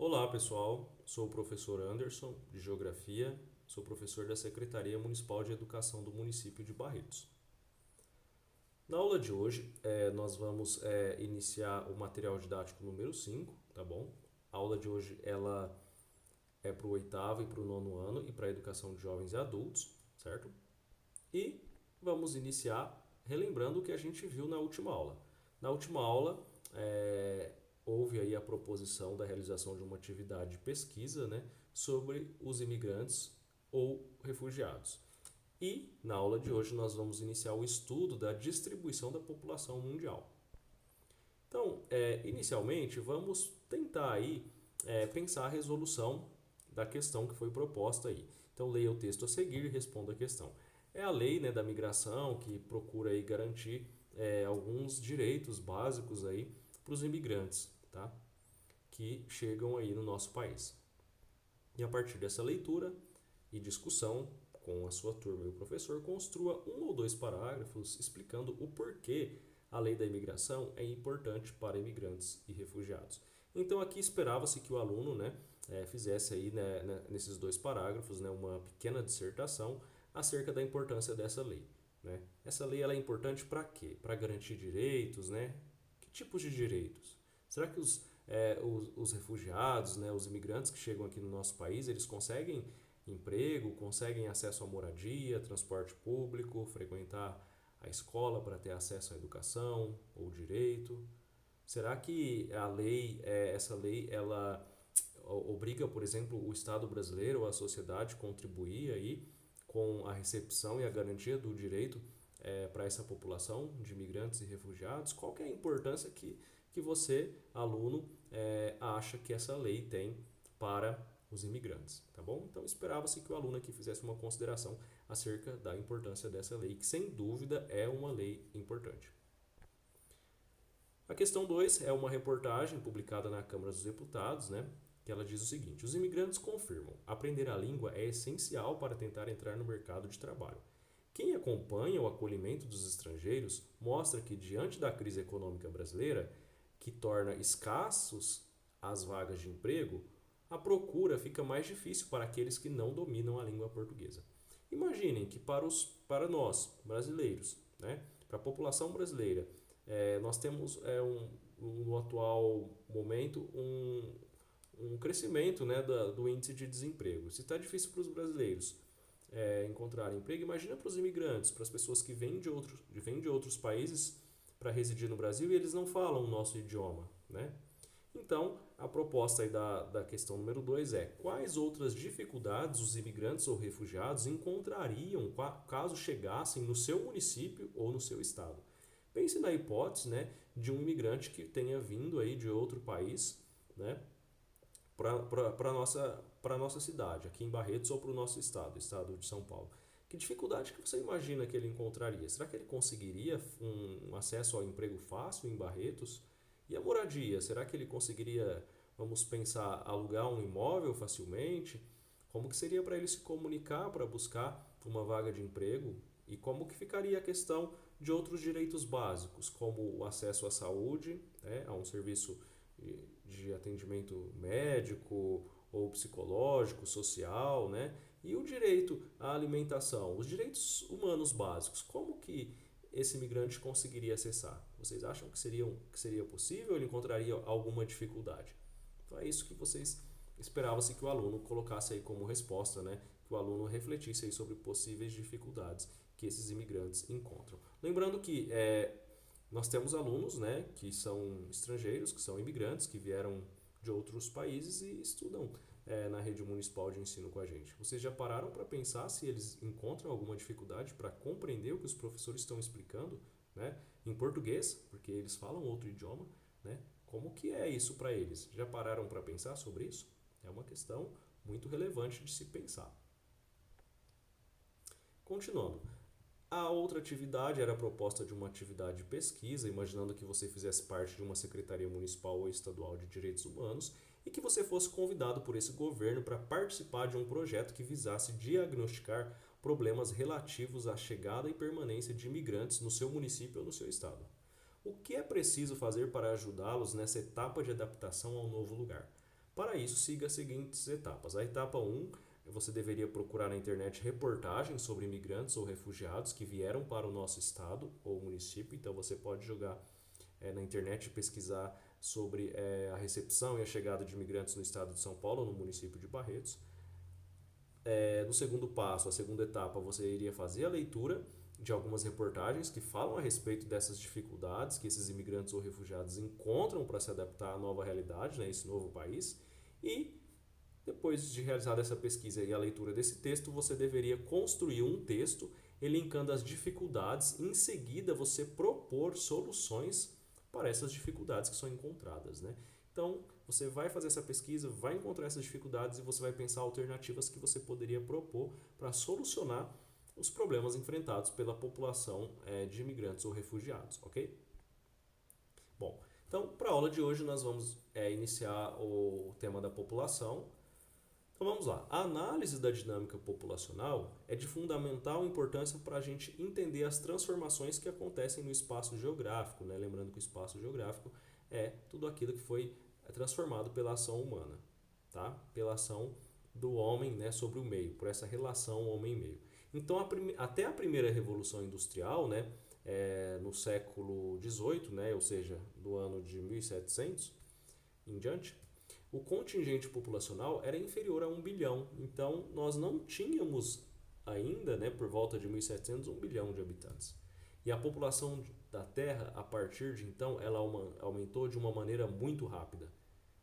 Olá pessoal, sou o professor Anderson, de Geografia, sou professor da Secretaria Municipal de Educação do município de Barretos. Na aula de hoje, nós vamos iniciar o material didático número 5, tá bom? A aula de hoje ela é para o oitavo e para o nono ano e para a educação de jovens e adultos, certo? E vamos iniciar relembrando o que a gente viu na última aula. Na última aula, houve aí a proposição da realização de uma atividade de pesquisa, né, sobre os imigrantes ou refugiados. E na aula de hoje nós vamos iniciar o estudo da distribuição da população mundial. Então, inicialmente, vamos tentar aí pensar a resolução da questão que foi proposta aí. Então, leia o texto a seguir e responda a questão. É a lei, né, da migração que procura aí garantir alguns direitos básicos aí para os imigrantes, tá? Que chegam aí no nosso país. E a partir dessa leitura e discussão com a sua turma e o professor, construa um ou dois parágrafos explicando o porquê a lei da imigração é importante para imigrantes e refugiados. Então aqui esperava-se que o aluno, né, fizesse aí, né, nesses dois parágrafos, né, uma pequena dissertação acerca da importância dessa lei. Né? Essa lei ela é importante para quê? Para garantir direitos, né? Que tipos de direitos? Será que os refugiados, né, os imigrantes que chegam aqui no nosso país, eles conseguem emprego, conseguem acesso à moradia, transporte público, frequentar a escola para ter acesso à educação ou direito? Será que essa lei, ela obriga, por exemplo, o Estado brasileiro ou a sociedade a contribuir aí com a recepção e a garantia do direito para essa população de imigrantes e refugiados? Qual que é a importância que você, aluno, acha que essa lei tem para os imigrantes, tá bom? Então esperava-se que o aluno aqui fizesse uma consideração acerca da importância dessa lei, que sem dúvida é uma lei importante. A questão 2 é uma reportagem publicada na Câmara dos Deputados, né, que ela diz o seguinte: os imigrantes confirmam, aprender a língua é essencial para tentar entrar no mercado de trabalho. Quem acompanha o acolhimento dos estrangeiros mostra que, diante da crise econômica brasileira, que torna escassos as vagas de emprego, a procura fica mais difícil para aqueles que não dominam a língua portuguesa. Imaginem que para nós, brasileiros, né, para a população brasileira, nós temos no atual momento um crescimento, né, do índice de desemprego. Se está difícil para os brasileiros encontrar emprego, imagina para os imigrantes, para as pessoas que vêm de outros países para residir no Brasil e eles não falam o nosso idioma, né? Então, a proposta aí da questão número 2 é: quais outras dificuldades os imigrantes ou refugiados encontrariam caso chegassem no seu município ou no seu estado? Pense na hipótese, né, de um imigrante que tenha vindo aí de outro país, né, para a nossa cidade, aqui em Barretos, ou para o nosso estado, o estado de São Paulo. Que dificuldade que você imagina que ele encontraria? Será que ele conseguiria um acesso ao emprego fácil em Barretos? E a moradia? Será que ele conseguiria, vamos pensar, alugar um imóvel facilmente? Como que seria para ele se comunicar para buscar uma vaga de emprego? E como que ficaria a questão de outros direitos básicos, como o acesso à saúde, né, a um serviço de atendimento médico ou psicológico, social, né? E o direito à alimentação, os direitos humanos básicos, como que esse imigrante conseguiria acessar? Vocês acham que seria possível ou ele encontraria alguma dificuldade? Então é isso que vocês esperavam-se que o aluno colocasse aí como resposta, né? Que o aluno refletisse aí sobre possíveis dificuldades que esses imigrantes encontram. Lembrando que nós temos alunos, né, que são estrangeiros, que são imigrantes, que vieram de outros países e estudam na rede municipal de ensino com a gente. Vocês já pararam para pensar se eles encontram alguma dificuldade para compreender o que os professores estão explicando, né, em português, porque eles falam outro idioma, né? Como que é isso para eles? Já pararam para pensar sobre isso? É uma questão muito relevante de se pensar. Continuando, a outra atividade era a proposta de uma atividade de pesquisa, imaginando que você fizesse parte de uma secretaria municipal ou estadual de direitos humanos e que você fosse convidado por esse governo para participar de um projeto que visasse diagnosticar problemas relativos à chegada e permanência de imigrantes no seu município ou no seu estado. O que é preciso fazer para ajudá-los nessa etapa de adaptação ao novo lugar? Para isso, siga as seguintes etapas. A etapa 1, você deveria procurar na internet reportagens sobre imigrantes ou refugiados que vieram para o nosso estado ou município. Então, você pode jogar na internet e pesquisar sobre a recepção e a chegada de imigrantes no estado de São Paulo, no município de Barretos. No segundo passo, a segunda etapa, você iria fazer a leitura de algumas reportagens que falam a respeito dessas dificuldades que esses imigrantes ou refugiados encontram para se adaptar à nova realidade, né, esse novo país. E depois de realizar essa pesquisa e a leitura desse texto, você deveria construir um texto elencando as dificuldades e em seguida você propor soluções para essas dificuldades que são encontradas, né? Então, você vai fazer essa pesquisa, vai encontrar essas dificuldades e você vai pensar alternativas que você poderia propor para solucionar os problemas enfrentados pela população de imigrantes ou refugiados, ok? Bom, então, para a aula de hoje nós vamos iniciar o tema da população. Então vamos lá. A análise da dinâmica populacional é de fundamental importância para a gente entender as transformações que acontecem no espaço geográfico, né? Lembrando que o espaço geográfico é tudo aquilo que foi transformado pela ação humana, tá? Pela ação do homem, né, sobre o meio, por essa relação homem-meio. Então, até a primeira revolução industrial, né, no século XVIII, né, ou seja, do ano de 1700 em diante, o contingente populacional era inferior a 1 bilhão. Então, nós não tínhamos ainda, né, por volta de 1700, 1 bilhão de habitantes. E a população da Terra, a partir de então, ela aumentou de uma maneira muito rápida.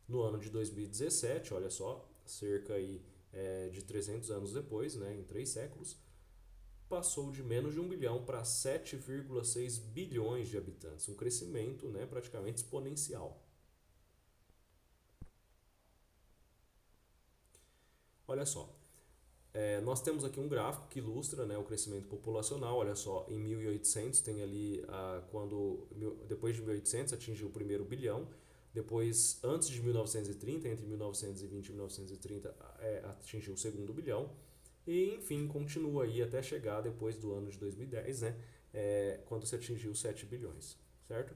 No ano de 2017, olha só, cerca aí, de 300 anos depois, né, em 3 séculos, passou de menos de 1 bilhão para 7,6 bilhões de habitantes. Um crescimento, né, praticamente exponencial. Olha só, nós temos aqui um gráfico que ilustra, né, o crescimento populacional. Olha só, em 1800 tem ali depois de 1800 atingiu o primeiro bilhão. Depois, antes de 1930, entre 1920 e 1930, atingiu o segundo bilhão. E, enfim, continua aí até chegar depois do ano de 2010, né, quando se atingiu 7 bilhões, certo?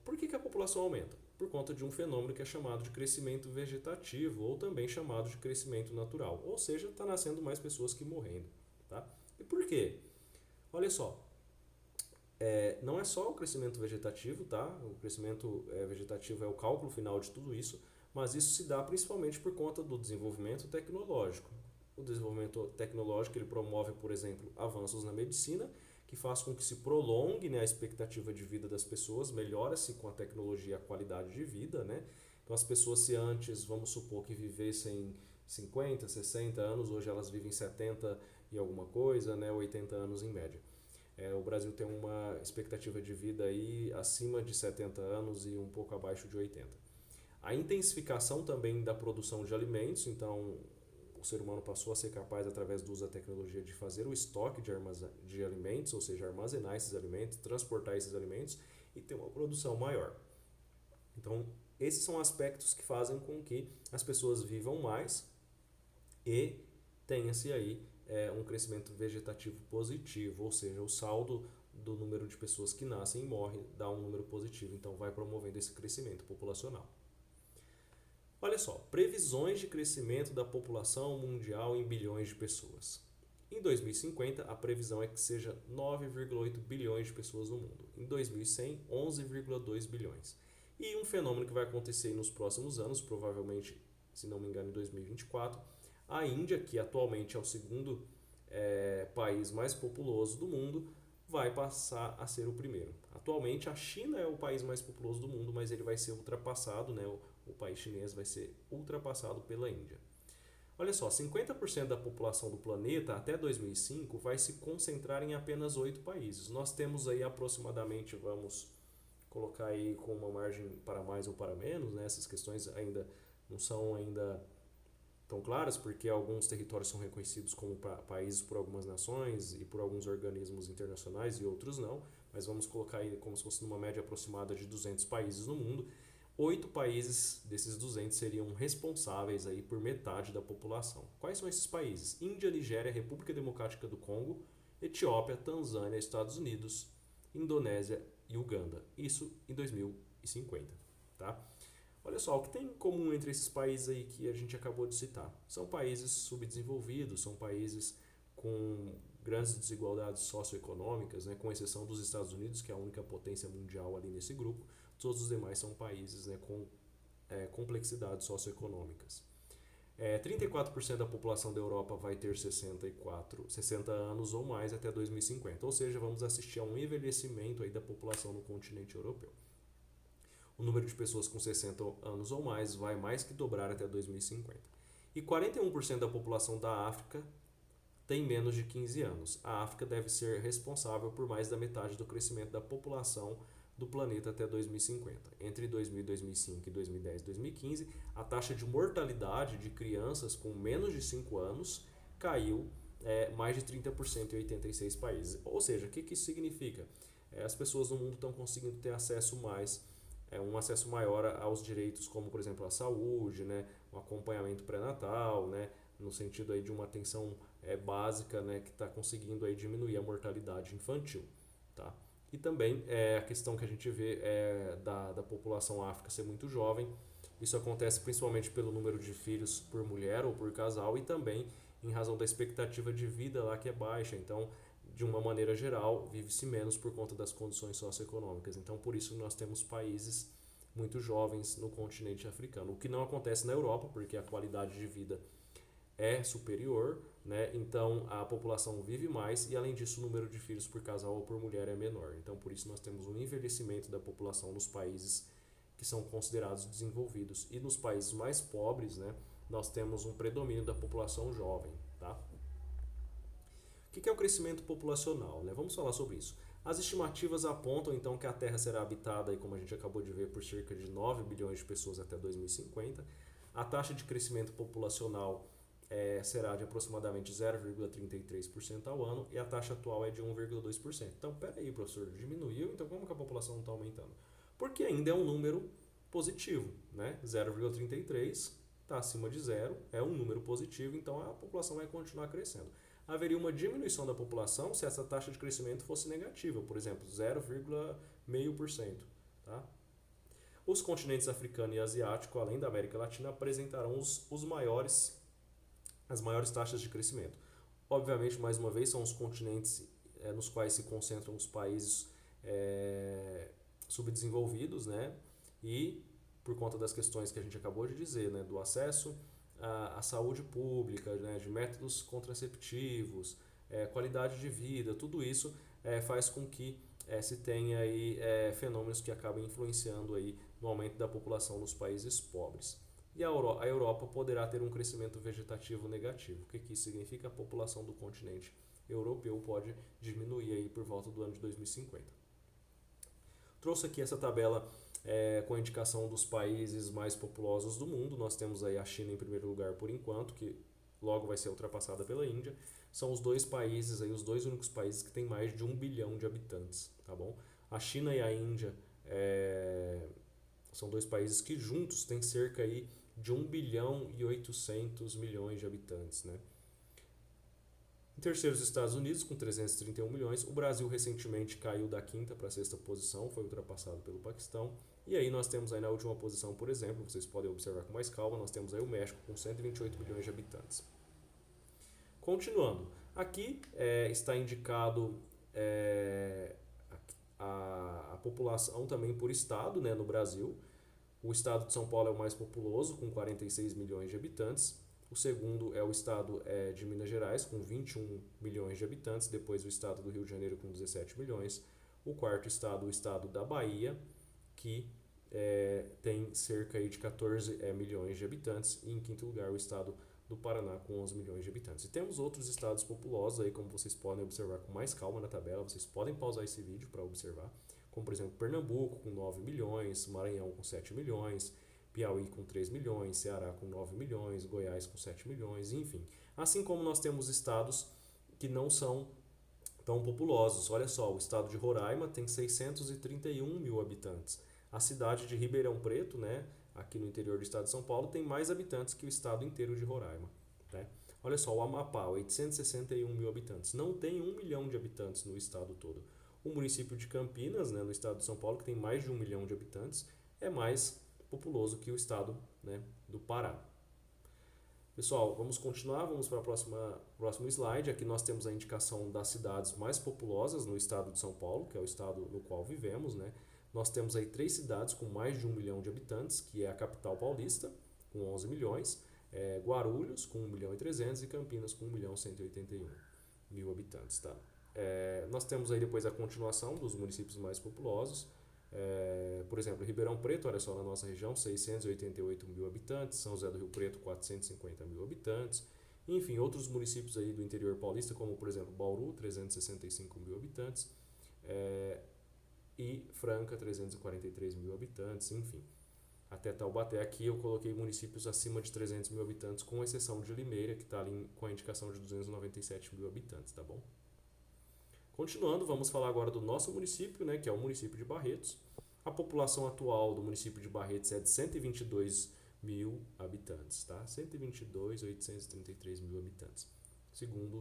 Por que a população aumenta? Por conta de um fenômeno que é chamado de crescimento vegetativo, ou também chamado de crescimento natural. Ou seja, está nascendo mais pessoas que morrendo. Tá? E por quê? Olha só, não é só o crescimento vegetativo, tá? O crescimento vegetativo é o cálculo final de tudo isso, mas isso se dá principalmente por conta do desenvolvimento tecnológico. O desenvolvimento tecnológico ele promove, por exemplo, avanços na medicina, que faz com que se prolongue, né, a expectativa de vida das pessoas, melhora-se com a tecnologia a qualidade de vida, né? Então as pessoas, se antes, vamos supor que vivessem 50, 60 anos, hoje elas vivem 70 e alguma coisa, né, 80 anos em média. O Brasil tem uma expectativa de vida aí acima de 70 anos e um pouco abaixo de 80. A intensificação também da produção de alimentos, então o ser humano passou a ser capaz, através do uso da tecnologia, de fazer o estoque de alimentos, ou seja, armazenar esses alimentos, transportar esses alimentos e ter uma produção maior. Então, esses são aspectos que fazem com que as pessoas vivam mais e tenha-se aí um crescimento vegetativo positivo, ou seja, o saldo do número de pessoas que nascem e morrem dá um número positivo, então vai promovendo esse crescimento populacional. Olha só, previsões de crescimento da população mundial em bilhões de pessoas. Em 2050, a previsão é que seja 9,8 bilhões de pessoas no mundo. Em 2100, 11,2 bilhões. E um fenômeno que vai acontecer nos próximos anos, provavelmente, se não me engano, em 2024, a Índia, que atualmente é o segundo país mais populoso do mundo, vai passar a ser o primeiro. Atualmente, a China é o país mais populoso do mundo, mas ele vai ser ultrapassado, né? O país chinês vai ser ultrapassado pela Índia. Olha só, 50% da população do planeta até 2005 vai se concentrar em apenas 8 países. Nós temos aí aproximadamente, vamos colocar aí com uma margem para mais ou para menos, né? Essas questões ainda não são ainda tão claras, porque alguns territórios são reconhecidos como países por algumas nações e por alguns organismos internacionais e outros não, mas vamos colocar aí como se fosse numa média aproximada de 200 países no mundo. 8 países desses 200 seriam responsáveis aí por metade da população. Quais são esses países? Índia, Nigéria, República Democrática do Congo, Etiópia, Tanzânia, Estados Unidos, Indonésia e Uganda. Isso em 2050, tá? Olha só, o que tem em comum entre esses países aí que a gente acabou de citar? São países subdesenvolvidos, são países com grandes desigualdades socioeconômicas, né, com exceção dos Estados Unidos, que é a única potência mundial ali nesse grupo. Todos os demais são países, né, com complexidades socioeconômicas. 34% da população da Europa vai ter 60 anos ou mais até 2050, ou seja, vamos assistir a um envelhecimento aí da população no continente europeu. O número de pessoas com 60 anos ou mais vai mais que dobrar até 2050. E 41% da população da África tem menos de 15 anos. A África deve ser responsável por mais da metade do crescimento da população do planeta até 2050. Entre 2000 e 2005 e 2010 e 2015, a taxa de mortalidade de crianças com menos de 5 anos caiu mais de 30% em 86 países. Ou seja, o que isso significa? As pessoas no mundo estão conseguindo ter acesso um acesso maior aos direitos, como por exemplo a saúde, né, o acompanhamento pré-natal, né, no sentido aí de uma atenção básica, né, que está conseguindo aí diminuir a mortalidade infantil, tá? E também a questão que a gente vê da população África ser muito jovem. Isso acontece principalmente pelo número de filhos por mulher ou por casal e também em razão da expectativa de vida lá que é baixa. Então, de uma maneira geral, vive-se menos por conta das condições socioeconômicas. Então, por isso nós temos países muito jovens no continente africano. O que não acontece na Europa, porque a qualidade de vida é superior, né? Então a população vive mais e além disso o número de filhos por casal ou por mulher é menor. Então por isso nós temos um envelhecimento da população nos países que são considerados desenvolvidos e nos países mais pobres, né? Nós temos um predomínio da população jovem, tá? O que é o crescimento populacional, né? Vamos falar sobre isso. As estimativas apontam então que a Terra será habitada, como a gente acabou de ver, por cerca de 9 bilhões de pessoas até 2050. A taxa de crescimento populacional será de aproximadamente 0,33% ao ano e a taxa atual é de 1,2%. Então, peraí, professor, diminuiu, então como que a população não está aumentando? Porque ainda é um número positivo, né? 0,33 está acima de zero, é um número positivo, então a população vai continuar crescendo. Haveria uma diminuição da população se essa taxa de crescimento fosse negativa, por exemplo, 0,5%. Tá? Os continentes africano e asiático, além da América Latina, apresentarão as maiores taxas de crescimento. Obviamente, mais uma vez, são os continentes nos quais se concentram os países subdesenvolvidos, né? E por conta das questões que a gente acabou de dizer, né? Do acesso à saúde pública, né? De métodos contraceptivos, qualidade de vida, tudo isso faz com que se tenha aí fenômenos que acabam influenciando aí no aumento da população nos países pobres. E a Europa poderá ter um crescimento vegetativo negativo. O que isso significa? A população do continente europeu pode diminuir aí por volta do ano de 2050. Trouxe aqui essa tabela com a indicação dos países mais populosos do mundo. Nós temos aí a China em primeiro lugar por enquanto, que logo vai ser ultrapassada pela Índia. São os dois países, aí, os dois únicos países que têm mais de 1 bilhão de habitantes. Tá bom? A China e a Índia são dois países que juntos têm cerca aí de 1 bilhão e 800 milhões de habitantes, né? Em terceiro, os Estados Unidos, com 331 milhões. O Brasil recentemente caiu da quinta para a sexta posição, foi ultrapassado pelo Paquistão. E aí nós temos aí na última posição, por exemplo, vocês podem observar com mais calma, nós temos aí o México com 128 milhões de habitantes. Continuando, aqui está indicado a população também por estado, né, no Brasil. O estado de São Paulo é o mais populoso, com 46 milhões de habitantes. O segundo é o estado de Minas Gerais, com 21 milhões de habitantes. Depois o estado do Rio de Janeiro, com 17 milhões. O quarto estado, o estado da Bahia, que tem cerca aí de 14 milhões de habitantes. E em quinto lugar, o estado do Paraná, com 11 milhões de habitantes. E temos outros estados populosos, aí, como vocês podem observar com mais calma na tabela. Vocês podem pausar esse vídeo para observar. Como, por exemplo, Pernambuco, com 9 milhões, Maranhão, com 7 milhões, Piauí, com 3 milhões, Ceará, com 9 milhões, Goiás, com 7 milhões, enfim. Assim como nós temos estados que não são tão populosos. Olha só, o estado de Roraima tem 631 mil habitantes. A cidade de Ribeirão Preto, né, aqui no interior do estado de São Paulo, tem mais habitantes que o estado inteiro de Roraima. Né? Olha só, o Amapá, 861 mil habitantes. Não tem 1 milhão de habitantes no estado todo. O município de Campinas, né, no estado de São Paulo, que tem mais de 1 milhão de habitantes, é mais populoso que o estado, né, do Pará. Pessoal, vamos continuar, vamos para o próximo slide. Aqui nós temos a indicação das cidades mais populosas no estado de São Paulo, que é o estado no qual vivemos, né? Nós temos aí 3 cidades com mais de 1 milhão de habitantes, que é a capital paulista, com 11 milhões, Guarulhos, com 1 milhão e 300, e Campinas, com 1 milhão e 181 mil habitantes, tá? Nós temos aí depois a continuação dos municípios mais populosos. Por exemplo, Ribeirão Preto, olha só, na nossa região, 688 mil habitantes, São José do Rio Preto, 450 mil habitantes, enfim, outros municípios aí do interior paulista, como por exemplo Bauru, 365 mil habitantes, e Franca, 343 mil habitantes, enfim. Até Taubaté, aqui eu coloquei municípios acima de 300 mil habitantes, com exceção de Limeira, que está ali com a indicação de 297 mil habitantes, tá bom? Continuando, vamos falar agora do nosso município, né, que é o município de Barretos. A população atual do município de Barretos é de 122 mil habitantes, tá? 122.833 mil habitantes, segundo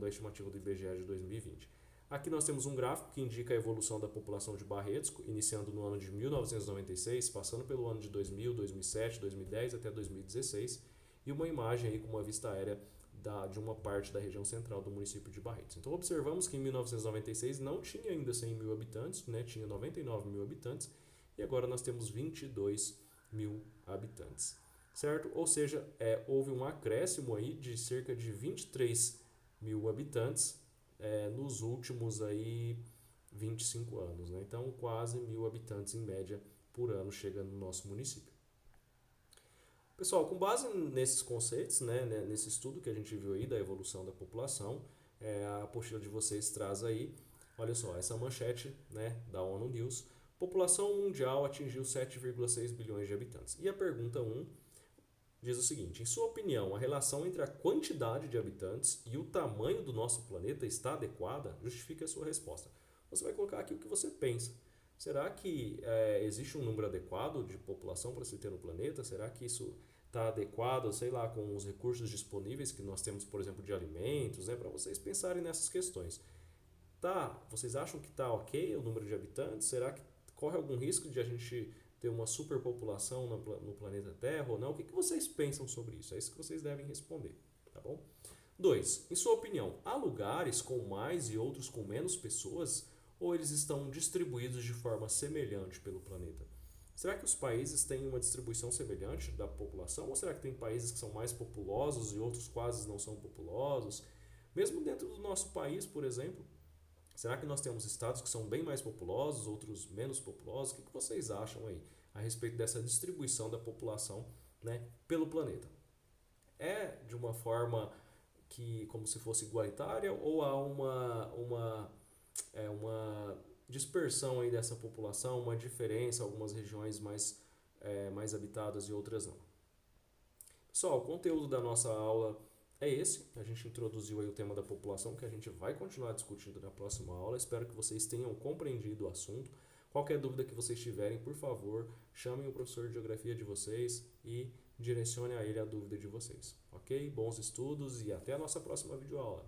a estimativa do IBGE de 2020. Aqui nós temos um gráfico que indica a evolução da população de Barretos, iniciando no ano de 1996, passando pelo ano de 2000, 2007, 2010 até 2016, e uma imagem aí com uma vista aérea de uma parte da região central do município de Barretos. Então observamos que em 1996 não tinha ainda 100 mil habitantes, né? Tinha 99 mil habitantes, e agora nós temos 22 mil habitantes, certo? Ou seja, houve um acréscimo aí de cerca de 23 mil habitantes nos últimos aí 25 anos, né? Então quase 1.000 habitantes em média por ano chega no nosso município. Pessoal, com base nesses conceitos, né, nesse estudo que a gente viu aí da evolução da população, a apostila de vocês traz aí, olha só, essa manchete, né, da ONU News: população mundial atingiu 7,6 bilhões de habitantes. E a pergunta 1 diz o seguinte: em sua opinião, a relação entre a quantidade de habitantes e o tamanho do nosso planeta está adequada? Justifique a sua resposta. Você vai colocar aqui o que você pensa. Será que existe um número adequado de população para se ter no planeta? Será que isso está adequado, sei lá, com os recursos disponíveis que nós temos, por exemplo, de alimentos, né, para vocês pensarem nessas questões? Tá, vocês acham que está ok o número de habitantes? Será que corre algum risco de a gente ter uma superpopulação no planeta Terra ou não? O que vocês pensam sobre isso? É isso que vocês devem responder, tá bom? 2. Em sua opinião, há lugares com mais e outros com menos pessoas, ou eles estão distribuídos de forma semelhante pelo planeta? Será que os países têm uma distribuição semelhante da população, ou será que tem países que são mais populosos e outros quase não são populosos? Mesmo dentro do nosso país, por exemplo, será que nós temos estados que são bem mais populosos, outros menos populosos? O que vocês acham aí a respeito dessa distribuição da população, né, pelo planeta? É de uma forma que como se fosse igualitária, ou há uma dispersão aí dessa população, uma diferença, algumas regiões mais habitadas e outras não? Pessoal, o conteúdo da nossa aula é esse. A gente introduziu aí o tema da população, que a gente vai continuar discutindo na próxima aula. Espero que vocês tenham compreendido o assunto. Qualquer dúvida que vocês tiverem, por favor, chamem o professor de geografia de vocês e direcione a ele a dúvida de vocês. Ok? Bons estudos e até a nossa próxima videoaula.